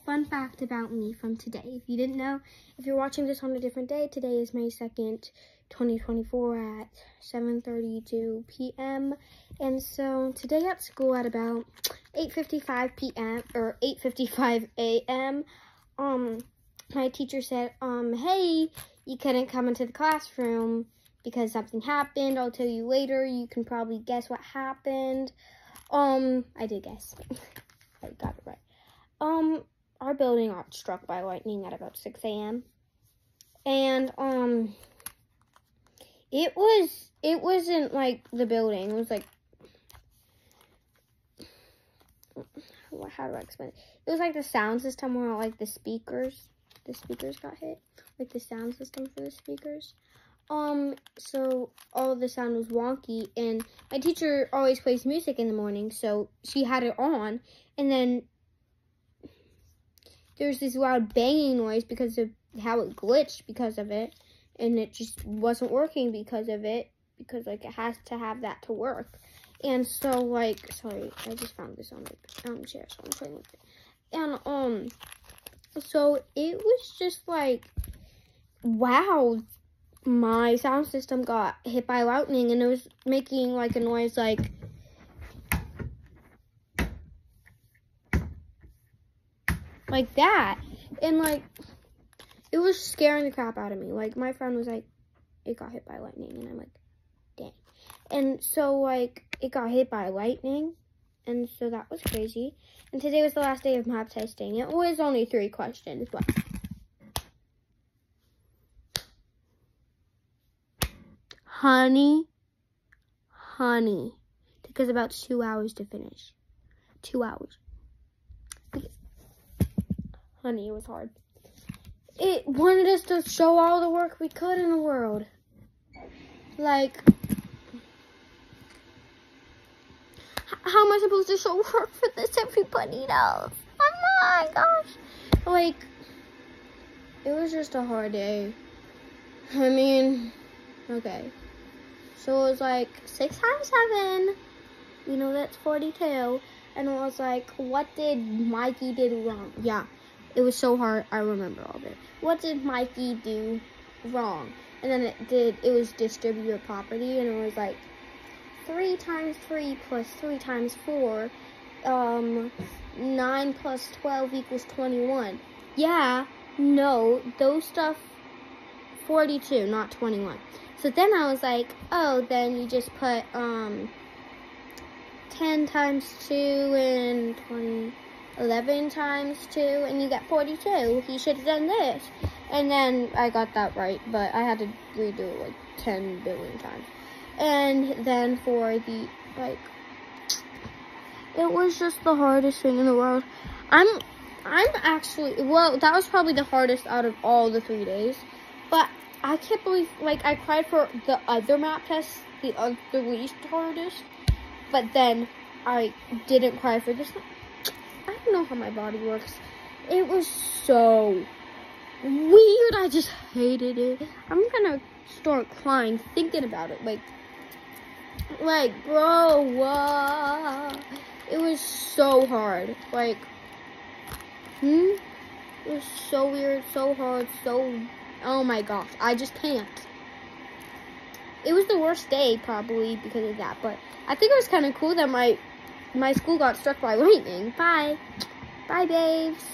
fun fact about me from today. If you didn't know, if you're watching this on a different day, today is May 2nd, 2024 at 7:32 p.m. And so today at school at about 8:55 p.m. or 8:55 a.m., my teacher said, hey, you couldn't come into the classroom because something happened. I'll tell you later. You can probably guess what happened. I did guess. I got it right. Our building got struck by lightning at about 6 a.m. And, it wasn't like the building. It was like, how do I explain it? It was like the sound system where like the speakers got hit. Like the sound system for the speakers. So all of the sound was wonky, and my teacher always plays music in the morning, so she had it on, and then there's this loud banging noise because of how it glitched because of it, and it just wasn't working because of it, because like it has to have that to work. And so like, sorry, I just found this on the chair, so I'm playing with it. And so it was just like, wow, my sound system got hit by lightning, and it was making like a noise like that, and like it was scaring the crap out of me. Like my friend was like, it got hit by lightning, and I'm like, dang. And so like it got hit by lightning, and so that was crazy. And today was the last day of math testing. It was only 3 questions, but honey, took us about 2 hours to finish. 2 hours. Honey, it was hard. It wanted us to show all the work we could in the world. Like, how am I supposed to show work for this? Everybody knows. Oh my gosh. Like, it was just a hard day. I mean, okay. So it was like 6 times 7. You know, that's 42. And it was like, what did Mikey do wrong? Yeah, it was so hard. I remember all of it. What did Mikey do wrong? And then it was distribute your property. And it was like 3 times 3 plus 3 times 4. 9 plus 12 equals 21. Yeah, no, those stuff, 42, not 21. So then I was like, oh, then you just put 10 times 2 and 20, 11 times 2, and you get 42. He should have done this. And then I got that right, but I had to redo it like 10 billion times. And then for the, like, it was just the hardest thing in the world. I'm actually, well, that was probably the hardest out of all the 3 days. But I can't believe, like, I cried for the other math test, the least hardest, but then I didn't cry for this one. I don't know how my body works. It was so weird. I just hated it. I'm gonna start crying thinking about it. Like, bro, it was so hard. Like, it was so weird, so hard, oh my gosh, I just can't. It was the worst day probably because of that, but I think it was kind of cool that my school got struck by lightning. Bye, babes.